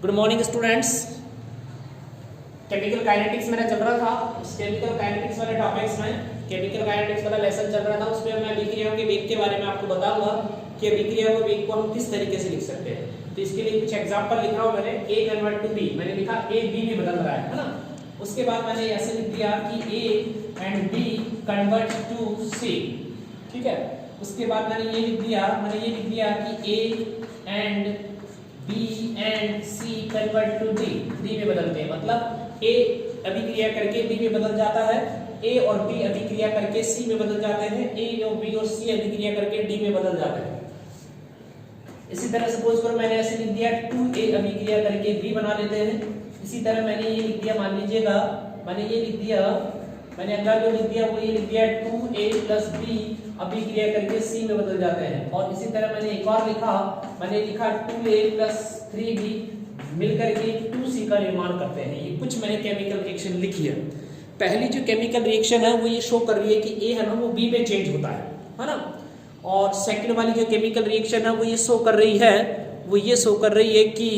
Good morning students. Chemical kinetics मेरा चल रहा था। उस केमिकल काइनेटिक्स वाले टॉपिक्स में केमिकल काइनेटिक्स वाला लेसन चल रहा था। उसमें मैं अभिक्रियाओं के वेग के बारे में आपको बताऊंगा कि अभिक्रियाओं के वेग को हम किस तरीके से लिख सकते हैं। तो इसके लिए कुछ एग्जांपल लिख रहा हूं मैंने। A कन्वर्ट टू B, मैंने लिखा A B में बदल रहा है ना। उसके बाद मैंने ऐसे लिख दिया कि A and B convert to C, ठीक है। उसके बाद मैंने ये लिख दिया कि A and B and C convert to D में बदलते हैं। मतलब A अभिक्रिया करके B में बदल जाता है, A और B अभिक्रिया करके C में बदल जाते हैं, A और B और C अभिक्रिया करके D में बदल जाते हैं। इसी तरह सपोज करो मैंने ऐसे लिख दिया 2A अभिक्रिया करके B बना लेते हैं। इसी तरह मैंने ये लिख दिया, मान लीजिएगा मैंने अगला जो लिख दिया वो ये लिख दिया 2A प्लस B अभिक्रिया करके C में बदल जाते हैं। और इसी तरह मैंने एक और मैंने लिखा 2A प्लस 3B मिलकर के 2C का निर्माण करते हैं। ये कुछ मैंने केमिकल रिएक्शन लिखी है। पहली जो केमिकल रिएक्शन है वो ये शो कर रही है कि A है ना वो B में चेंज होता है ना। और सेकंड वाली जो केमिकल रिएक्शन है वो ये शो कर रही है कि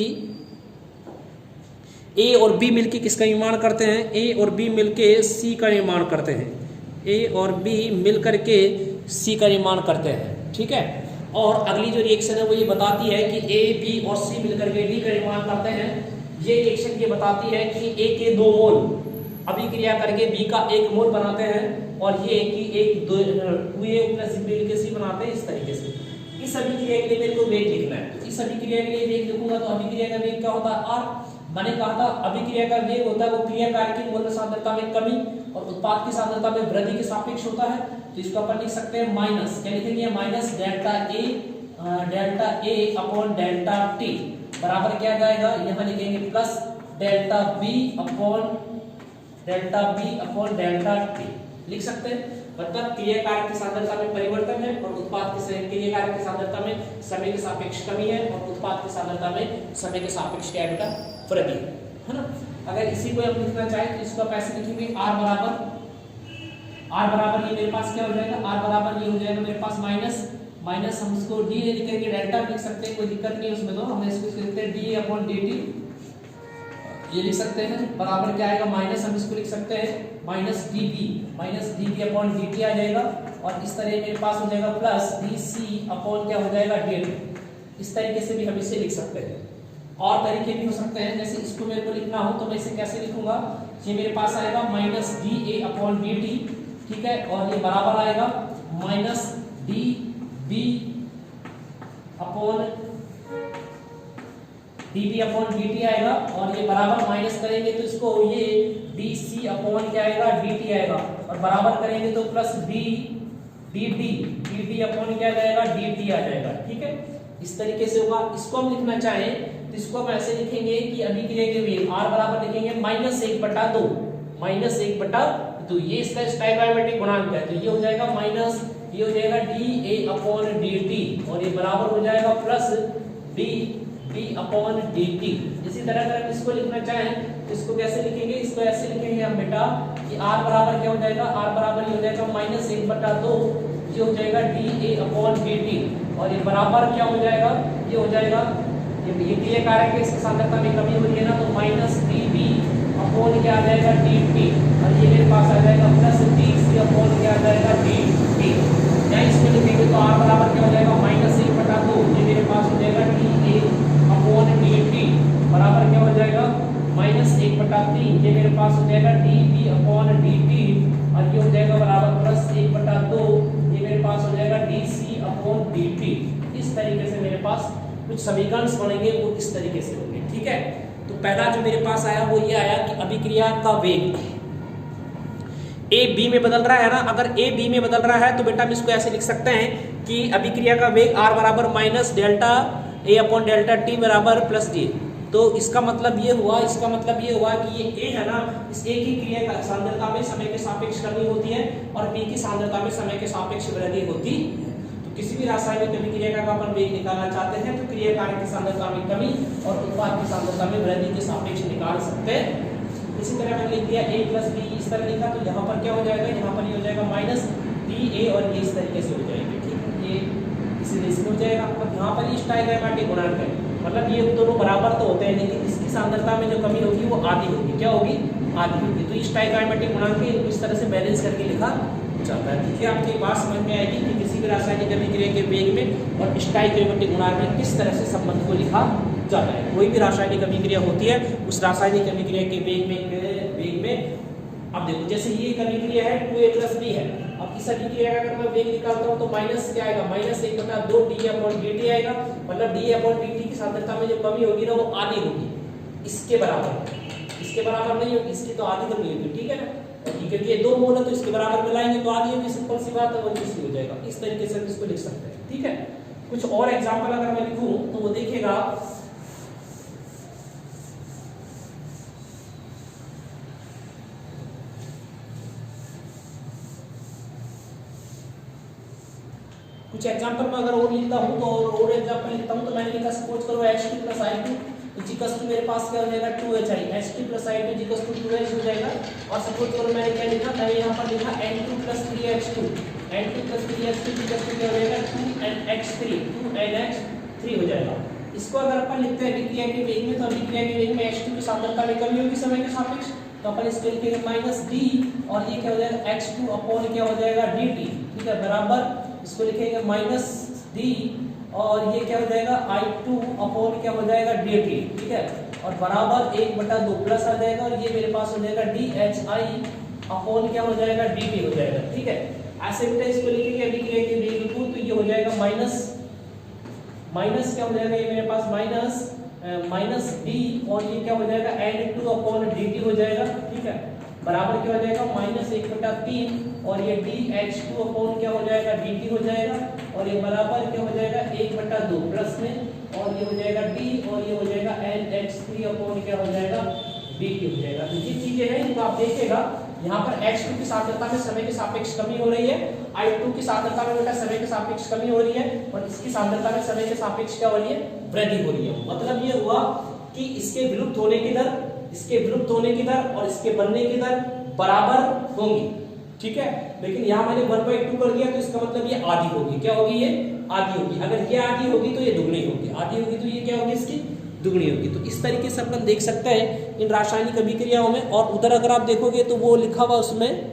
A और B मिलके किसका निर्माण करते हैं, A और B मिलके C का निर्माण करते हैं, A और B मिलकर के C का निर्माण करते हैं, ठीक है। और अगली जो रिएक्शन है वो ये बताती है कि A, B और C मिलकर के D का निर्माण करते हैं। ये रिएक्शन ये बताती है कि A के 2 मोल अभिक्रिया करके B का 1 मोल बनाते हैं, और ये कि 2A प्लस B मिलकर C बनाते हैं। इस तरीके से इस अभिक्रिया के लिए मेरे को वेग लिखना है। तो इस अभिक्रिया के लिए वेग लिखूंगा तो अभिक्रिया का वेग क्या होता है, R। मैंने कहा था अभिक्रिया का वेग होता है वो क्रिया कार्य की मोल सांद्रता में कमी और उत्पाद की सांद्रता में वृद्धि के सापेक्ष होता है। तो इसको अपन लिख सकते हैं माइनस, क्या लिखेंगे, minus delta A upon delta T बराबर क्या जाएगा, यहाँ लिखेंगे plus delta B upon delta T लिख सकते हैं। मतलब क्रिया कार्य की सांद्रता में परिवर्तन है और उत्पाद की क्रिया कार्य की सांद्रता में समय के सापेक्ष कमी है और उत्पाद की सांद्रता में समय के सापेक्ष क्या बेटा, वृद्धि है ना। अगर इसी को हम लिखना चाहें तो इसको कैसे लिखेंगे, R बराबर ये मेरे पास क्या हो जाएगा, R बराबर ये हो जाएगा मेरे पास माइनस हम इसको D लिखेंगे, डेल्टा लिख सकते हैं, कोई दिक्कत नहीं है उसमें। तो हम इसको लिखते हैं DA अपॉन DT, ये लिख सकते हैं। बराबर क्या आएगा, माइनस हम इसको लिख सकते हैं माइनस dB अपॉन dt आ जाएगा। और इस तरह मेरे पास हो जाएगा प्लस dC अपॉन क्या हो जाएगा dt। इस तरीके से भी हम इसे लिख सकते हैं। और तरीके भी हो सकते हैं, जैसे इसको मेरे को लिखना हो तो मैं इसे कैसे लिखूंगा, ये मेरे पास आएगा माइनस dA अपॉन dt, ठीक है। और ये बराबर आएगा माइनस dB अपॉन dt आएगा। और ये बराबर माइनस करेंगे तो इसको ये dC अपॉन क्या आएगा, dt आएगा। और बराबर करेंगे तो प्लस dd अपॉन क्या जाएगा, dt आ जाएगा, ठीक है। इस तरीके से होगा। इसको हम लिखना चाहें तो इसको हम ऐसे लिखेंगे कि अभिक्रिया के वेग R बराबर लिखेंगे -1/2। ये इसका स्टोइकोमेट्रिक गुणांक है। तो ये हो जाएगा माइनस, ये हो जाएगा dA अपॉन dt और ये बराबर हो जाएगा प्लस dB अपॉन dt। इसी तरह अगर हम इसको लिखना चाहें तो इसको कैसे लिखेंगे, इसको ऐसे लिखेंगे हम बेटा कि R बराबर क्या हो जाएगा, R बराबर ये हो जाएगा -1/2, ये हो जाएगा dA अपॉन dt। और ये बराबर क्या हो जाएगा, ये हो जाएगा ये क्रिया कार्य के सांद्रता में कमी हो रही है ना, तो माइनस dB अपॉन क्या आ जाएगा dt। और ये मेरे पास आ जाएगा प्लस dC अपॉन क्या आ जाएगा dt। या इसको लिखेंगे तो R बराबर क्या हो जाएगा -1/2, ये मेरे पास हो जाएगा dA अपॉन dt बराबर क्या हो जाएगा -1/3, ये मेरे पास हो जाएगा dB अपॉन dt। और ये हो जाएगा बराबर प्लस 1/2, ये मेरे पास हो जाएगा dC अपॉन dt। इस तरीके से मेरे पास कुछ समीकरण बनेंगे, वो इस तरीके से होंगे, ठीक है। तो पहला जो मेरे पास आया वो ये आया कि अभिक्रिया का वेग A B में बदल रहा है ना। अगर A B में बदल रहा है तो बेटा हम इसको ऐसे लिख सकते हैं कि अभिक्रिया का वेग R बराबर minus delta A upon delta T बराबर प्लस D। तो इसका मतलब ये हुआ कि ये A है ना, इस A की क्रिया का सांद्रता में समय के सापेक्ष कमी होती है और B की सांद्रता में समय के सापेक्ष वृद्धि होती है। तो किसी भी रासायनिक अभिक्रिया का अपन वेग निकालना चाहते हैं तो क्रिया कार्य की सांद्रता में कमी और उत्पाद की सांद्रता में वृद्धि के सापेक्ष निकाल सकते हैं। इसी तरह मैंने लिख दिया A प्लस B, इस तरह लिखा तो यहाँ पर क्या हो जाएगा, यहाँ पर ये हो जाएगा माइनस DA और ये इस तरीके से हो जाएंगे, ठीक है। ये इसी हो जाएगा। अब यहाँ पर स्टोइकोमेट्रिक गुणांक है मतलब ये दोनों बराबर तो होते हैं, लेकिन इसकी सांद्रता में जो कमी होगी वो आधी होगी। क्या होगी? आधी होगी। तो स्टोइकोमेट्रिक गुणांक को इस तरह से बैलेंस करके लिखा जाता है। देखिए आपकी बात समझ में आएगी कि किसी भी रासायनिक अभिक्रिया के वेग में और स्टोइकोमेट्रिक गुणांक में किस तरह से संबंध को लिखा जाता है। कोई भी रासायनिक अभिक्रिया होती है, उस रासायनिक अभिक्रिया के वेग में अब देखो जैसे ये एक अभिक्रिया है 2a+b है। अब इस अभिक्रिया का अगर मैं वेग निकालता हूँ तो माइनस क्या आएगा? -1/2 d/dt आएगा। मतलब d/dt की सांद्रता में जो कमी होगी ना वो आधी होगी, इसके बराबर नहीं होगी, इसकी तो आधी कमी होगी। ठीक है ना? क्योंकि ये 2 मोल है तो इसके बराबर मिलाएंगे तो आधी होगी, सिंपल सी बात है, वो इसकी हो जाएगा। इस तरीके से इसको लिख सकते हैं। ठीक है, कुछ और एग्जांपल अगर मैं लिखूं तो वो देखिएगा कुछ एग्जांपल में अगर और लिखता हूं तो और एग्जांपल लिखता हूं तो मैंने लिखा सपोज करो H2 + I2 इक्वल्स टू मेरे पास क्या हो जाएगा 2HI H2 + I2 equals to 2H हो जाएगा। और सपोज करो मैंने क्या लिखा, मैंने यहां पर लिखा N2 + 3H2 N2 + 3H2 equals to क्या हो जाएगा 2NH3 हो जाएगा। इसको अगर अपन लिखते हैं अभिक्रिया के वेग में, तो अभिक्रिया के वेग में H2 की सांद्रता में कमी होगी समय के सापेक्ष, तो अपन इसको लिखेंगे -d और ये क्या हो जाएगा H2 क्या हो जाएगा dt। ठीक है, बराबर इसको लिखेंगे -d और ये क्या हो जाएगा I2 क्या हो जाएगा dt। ठीक है, और बराबर 1/2 प्लस आ जाएगा और ये मेरे पास हो जाएगा dHI क्या हो जाएगा dt हो जाएगा। ठीक है, ऐसे बेटा इसको लिखेंगे अभिक्रिया के वेग को, तो ये हो जाएगा माइनस क्या हो जाएगा, ये मेरे पास -d और ये क्या हो जाएगा N2/dt हो जाएगा। ठीक है, बराबर क्या हो जाएगा -1/3 और ये dH2 क्या हो जाएगा dt हो जाएगा और ये बराबर क्या हो जाएगा 1/2 प्लस में और ये हो जाएगा d और ये हो जाएगा NH3 क्या हो जाएगा dt हो जाएगा। तो ये चीजें हैं इनको आप देखिएगा। यहाँ पर H2 की सांद्रता में समय के सापेक्ष कमी हो रही है, I2 की सांद्रता में बेटा समय के सापेक्ष कमी हो रही है और इसकी सांद्रता में समय के सापेक्ष क्या हो रही है? वृद्धि हो रही है। मतलब ये हुआ कि इसके विलुप्त होने की दर और इसके बनने की दर बराबर होंगी। ठीक है, लेकिन यहाँ मैंने 1/2 कर दिया तो इसका मतलब ये आधी होगी। क्या होगी? ये आधी होगी। अगर ये आधी होगी तो ये दुगनी होगी, आधी होगी तो ये क्या होगी? इसकी दुगनी होगी। तो इस तरीके से अपन देख सकते हैं इन रासायनिक अभिक्रियाओं में। और उधर अगर आप देखोगे तो वो लिखा हुआ उसमें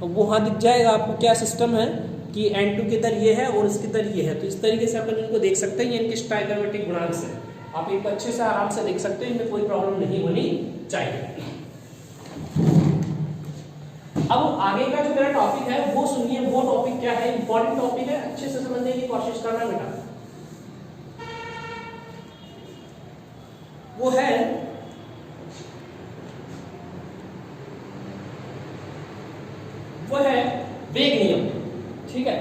वो वहाँ दिख जाएगा आपको क्या सिस्टम है कि N2 की दर ये है और इसकी दर ये है। तो इस तरीके से अपन इनको देख सकते हैं, ये इनके स्टोइकोमेट्रिक गुणांक से आप इनको अच्छे से आराम से देख सकते हैं, इनमें कोई प्रॉब्लम नहीं होनी चाहिए। अब आगे का जो मेरा टॉपिक है वो सुनिए, वो टॉपिक क्या है? इंपॉर्टेंट टॉपिक है, अच्छे से समझने की कोशिश करना बेटा। वो है वेग नियम। ठीक है,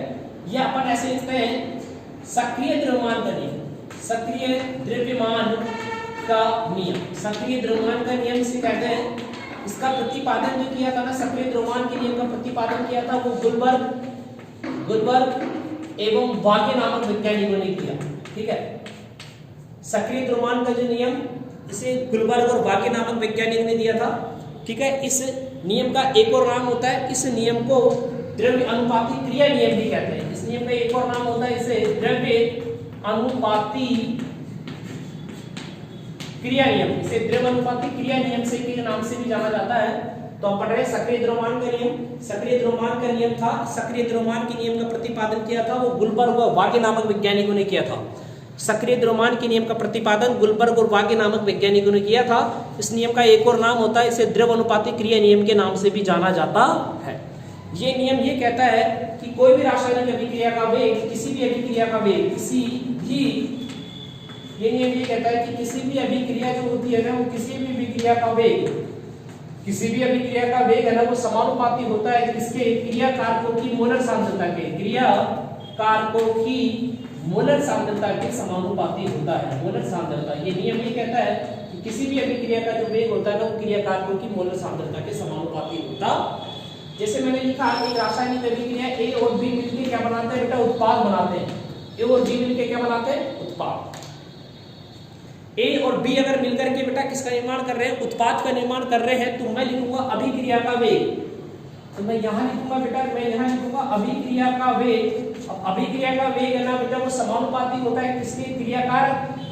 ये अपन ऐसे लिखते हैं सक्रिय द्रव्यमान का नियम, सक्रिय द्रव्यमान का नियम, सक्रिय द्रव्यमान का नियम से कहते हैं। इसका प्रतिपादन जो किया था ना, सक्रिय द्रव्यमान के नियम का प्रतिपादन किया था वो गुलबर्ग एवं वागे नामक वैज्ञानिकों ने किया। ठीक है, सक्रिय द्रव्यमान का जो नियम इसे गुलबर्ग और वागे नामक वैज्ञानिक ने दिया था। ठीक है, इस नियम का एक और नाम होता है, इस नियम को द्रव्य अनुपाती क्रिया नियम भी कहते हैं। इस नियम का एक और नाम होता है, इसे द्रव्य अनुपाती क्रिया नियम, इसे द्रव्य अनुपाती क्रिया नियम से के नाम से भी जाना जाता है। तो हम पढ़ रहे सक्रिय द्रव्यमान का नियम। सक्रिय द्रव्यमान का नियम था, सक्रिय द्रव्यमान के नियम का प्रतिपादन किया था वो गुलबर्ग और वागे नामक वैज्ञानिकों ने किया था। सक्रिय द्रव्यमान के नियम का प्रतिपादन गुलबर्ग और वागे नामक वैज्ञानिकों ने किया था। इस नियम का एक और नाम होता है, इसे द्रव्य अनुपाती क्रिया नियम के नाम से भी जाना जाता है। ये नियम ये कहता है कि कोई भी रासायनिक अभिक्रिया का वेग, किसी भी अभिक्रिया का वेग, ये नियम ये कहता है कि किसी भी अभिक्रिया जो होती है ना, वो किसी भी अभिक्रिया का वेग है ना, वो समानुपाती होता है किसके? क्रिया कारकों की मोलर सांद्रता के, क्रिया कारकों की मोलर सांद्रता के समानुपाती होता है। मोलर सांद्रता, ये नियम ये कहता है कि किसी भी अभिक्रिया का जो वेग होता है ना, वो क्रिया कारकों की मोलर सांद्रता के समानुपाती होता। जैसे मैंने लिखा एक रासायनिक अभिक्रिया A और B मिलकर क्या बनाते हैं बेटा? उत्पाद बनाते हैं। A और B मिलकर क्या बनाते हैं? उत्पाद। A और B अगर मिलकर के बेटा किसका निर्माण कर रहे हैं? उत्पाद का निर्माण कर रहे हैं। तो मैं लिखूंगा अभिक्रिया का वेग, तो मैं यहाँ लिखूंगा बेटा, मैं यहाँ लिखूंगा अभिक्रिया का वेग। अब अभिक्रिया का वेग है ना बेटा, वो समानुपाती होता है किसके?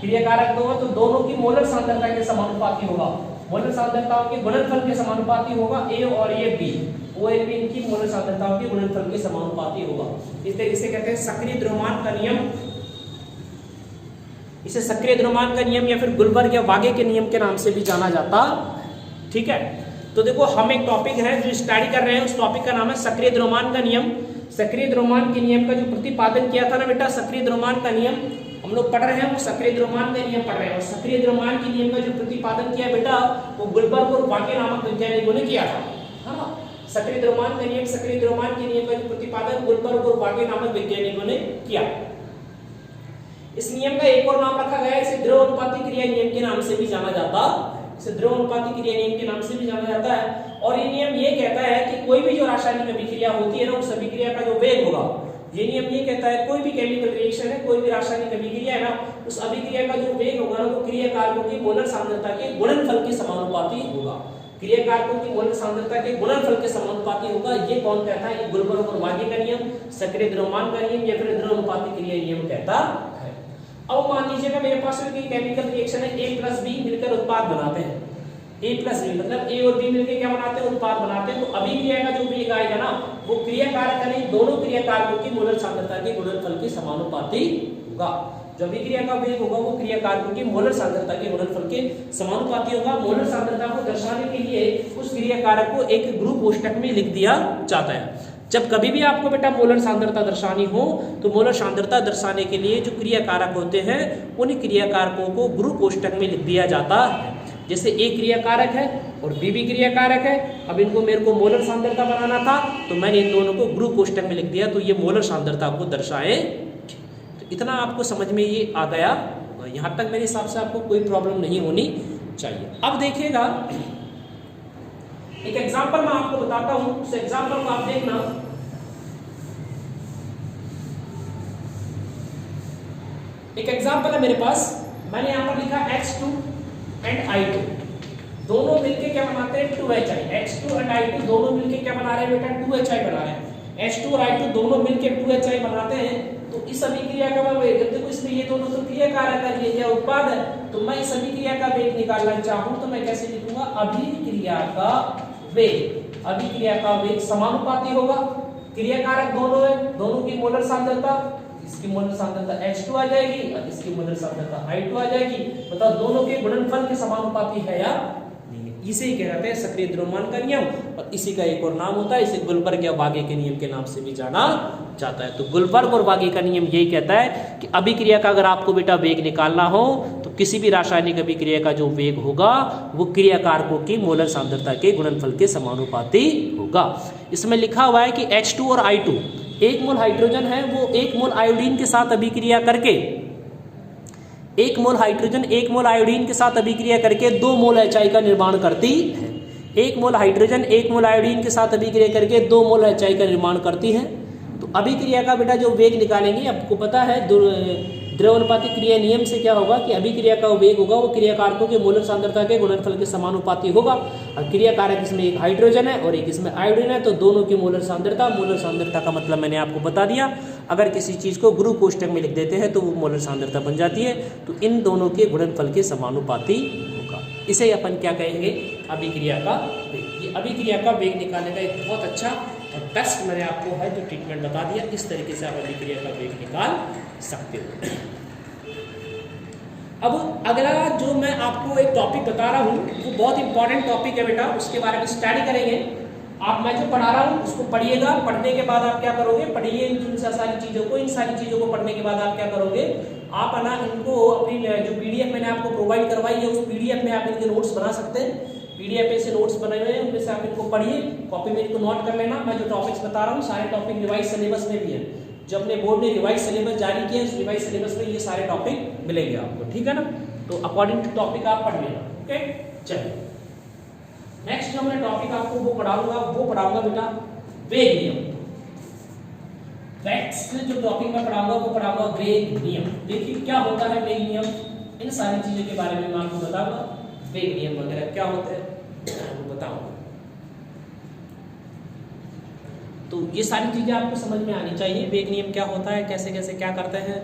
क्रिया कारक 2 है तो दोनों की मोलर सांद्रता के समानुपाती होगा, मोलर सांद्रताओं के गुणनफल के समानुपाती होगा। ए और ये बी, ओ ए बी इनकी मोलर सांद्रताओं के गुणनफल के समानुपाती होगा। इस तरीके से कहते हैं सक्रिय द्रव्यमान का नियम, इसे सक्रिय द्रव्यमान का नियम या फिर गुलबर्ग या वागे के नियम के नाम से भी जाना जाता। ठीक है, तो देखो हम एक टॉपिक है जो स्टडी कर रहे हैं, उस टॉपिक का नाम है सक्रिय द्रव्यमान का नियम। सक्रिय द्रव्यमान के नियम का जो प्रतिपादन किया था ना बेटा, सक्रिय द्रव्यमान का नियम हम लोग पढ़ रहे हैं, वो सक्रिय द्रव्यमान का नियम पढ़ रहे हैं। और सक्रिय द्रव्यमान के नियम का जो प्रतिपादन किया बेटा, वो गुलबर्ग और वागे नामक वैज्ञानिकों ने किया था। हाँ, सक्रिय द्रव्यमान का नियम, सक्रिय द्रव्यमान के नियम का जो प्रतिपादन गुलबर्ग और वागे नामक वैज्ञानिकों ने किया। इस नियम का एक और नाम रखा गया है, इसे द्रव अनुपाती क्रिया नियम के नाम से भी जाना जाता है, इसे द्रव अनुपाती क्रिया नियम के नाम से भी जाना जाता है। और ये नियम ये कहता है कि कोई भी जो रासायनिक अभिक्रिया होती है ना, उस अभिक्रिया का जो वेग होगा, ये नियम ये कहता है कोई भी केमिकल रिएक्शन है, कोई भी रासायनिक अभिक्रिया है ना, उस अभिक्रिया का जो वेग होगा ना, वो क्रिया कारकों की मोलर सांद्रता के गुणनफल के समानुपाती होगा, क्रिया कारकों की मोलर सांद्रता के गुणनफल के समानुपाती होगा। ये कौन कहता है? ये गुलबर्ग और वागे का नियम, सक्रिय द्रव्यमान का नियम या फिर द्रव अनुपाती क्रिया नियम कहता है। अब मान लीजिएगा मेरे पास कोई केमिकल रिएक्शन है, A प्लस बी मिलकर उत्पाद बनाते हैं, A प्लस बी मतलब A और B मिलकर क्या बनाते हैं? उत्पाद बनाते हैं। तो अभिक्रिया का जो वेग आएगा ना, वो क्रिया कारक का नहीं, दोनों क्रिया कारकों की मोलर सांद्रता के गुणनफल के समानुपाती होगा। जो अभिक्रिया का वेग होगा वो क्रिया कारकों की मोलर सांद्रता के गुणनफल के समानुपाती होगा। मोलर सांद्रता को दर्शाने के लिए उस क्रिया कारक को एक ग्रुप कोष्ठक में लिख दिया जाता है। जब कभी भी आपको बेटा मोलर सांद्रता दर्शानी हो, तो मोलर सांद्रता दर्शाने के लिए जो क्रिया कारक होते हैं, उन क्रिया कारकों को ग्रुप कोष्ठक में लिख दिया जाता है। जैसे A क्रिया कारक है और B भी क्रिया कारक है, अब इनको मेरे को मोलर सांद्रता बनाना था, तो मैंने इन दोनों को ग्रुप कोष्ठक में लिख दिया, तो ये मोलर सांद्रता को दर्शाए। तो इतना आपको समझ में ये आ गया, यहाँ तक मेरे हिसाब से आपको कोई प्रॉब्लम नहीं होनी चाहिए। अब देखिएगा एक एग्जांपल मैं आपको बताता हूं, उस एग्जांपल को आप देखना। एक एग्जांपल है मेरे पास, मैंने यहां पर लिखा H2 एंड I2 दोनों मिलके क्या बनाते हैं? 2HI। H2 एंड I2 दोनों मिलके क्या बना रहे हैं बेटा? 2HI बना रहे हैं। H2 और I2 दोनों मिलके 2HI बनाते हैं। तो इस अभिक्रिया का वेग, देखो इसमें ये दोनों तो क्रिया कारक है, ये क्या उत्पाद है, तो मैं इस अभिक्रिया का वेग निकालना चाहूं तो मैं कैसे लिखूंगा? अभिक्रिया का वेग, अभिक्रिया का वेग समानुपाती होगा, क्रिया कारक दोनों है, दोनों की मोलर सांद्रता, इसकी मोलर सांद्रता H2 आ जाएगी और इसकी मोलर सांद्रता I2 आ जाएगी। बताओ दोनों के गुणनफल के समानुपाती है या नहीं? इसे ही कहते हैं सक्रिय द्रव्यमान का नियम, और इसी का एक और नाम होता है, इसे गुलबर्ग या वागे के नियम के नाम से भी जाना जाता है। तो गुलबर्ग और वागे का नियम यही कहता है कि अभिक्रिया का अगर आपको बेटा वेग निकालना हो, तो किसी भी रासायनिक अभिक्रिया का जो वेग होगा वो क्रिया कारकों की मोलर सांद्रता के गुणनफल के समानुपाती होगा। इसमें लिखा हुआ है कि H2 और I2, 1 मोल हाइड्रोजन है वो 1 मोल आयोडीन के साथ अभिक्रिया करके, 1 मोल हाइड्रोजन 1 मोल आयोडीन के साथ अभिक्रिया करके 2 मोल HI का निर्माण करती है। 1 मोल हाइड्रोजन 1 मोल आयोडीन के साथ अभिक्रिया करके 2 मोल HI का निर्माण करती है। तो अभिक्रिया का बेटा जो वेग निकालेंगे, आपको पता है द्रव अनुपाती क्रिया नियम से क्या होगा कि अभिक्रिया का वेग होगा वो क्रिया कारकों के मोलर सांद्रता के गुणनफल के समानुपाती होगा। और क्रिया कारक इसमें एक हाइड्रोजन है और एक इसमें आयोडीन है, तो दोनों की मोलर सांद्रता का मतलब मैंने आपको बता दिया। अगर किसी चीज़ को ग्रुप कोष्ठक में लिख देते हैं तो वो मोलर सांद्रता बन जाती है। तो इन दोनों के गुणनफल के समानुपाती होगा, इसे अपन क्या कहेंगे? अभिक्रिया का वेग। ये अभिक्रिया का वेग निकालने का एक बहुत अच्छा और बेस्ट मैंने आपको है जो ट्रीटमेंट बता दिया। इस तरीके से आप अभिक्रिया का वेग निकाल सकते हो। अब अगला जो मैं आपको एक टॉपिक बता रहा हूँ वो बहुत इंपॉर्टेंट टॉपिक है बेटा, उसके बारे में स्टडी करेंगे। आप मैं जो पढ़ा रहा हूँ उसको पढ़िएगा, पढ़ने के बाद आप क्या करोगे? पढ़िए इन सारी चीज़ों को, इन सारी चीज़ों को पढ़ने के बाद आप क्या करोगे? आप ना इनको अपनी जो PDF मैंने आपको प्रोवाइड करवाई है, उस PDF में आप इनके नोट्स बना सकते हैं। PDF पे से नोट्स बने हुए हैं, उनमें से आप इनको पढ़िए, कॉपी में इनको नोट कर लेना। मैं जो टॉपिक्स बता रहा हूँ सारे टॉपिक रिवाइज सिलेबस में भी है, जो अपने बोर्ड ने रिवाइज सिलेबस जारी किया है, उस रिवाइज सिलेबस में ये सारे टॉपिक मिलेंगे आपको, ठीक है ना? तो अकॉर्डिंग टू टॉपिक आप पढ़ लेना। ओके, चलिए नेक्स्ट जो मैं टॉपिक आपको वो पढ़ाऊंगा बेटा वेग नियम। नेक्स्ट जो टॉपिक मैं पढ़ाऊंगा वो पढ़ाऊंगा वेग नियम। देखिए क्या होता है वेग नियम, इन सारी चीजों के बारे में मैं आपको बताऊंगा। वेग नियम वगैरह क्या होते हैं वो बताऊंगा। तो ये सारी चीजें आपको समझ में आनी चाहिए। वेग नियम क्या होता है, कैसे कैसे क्या करते हैं,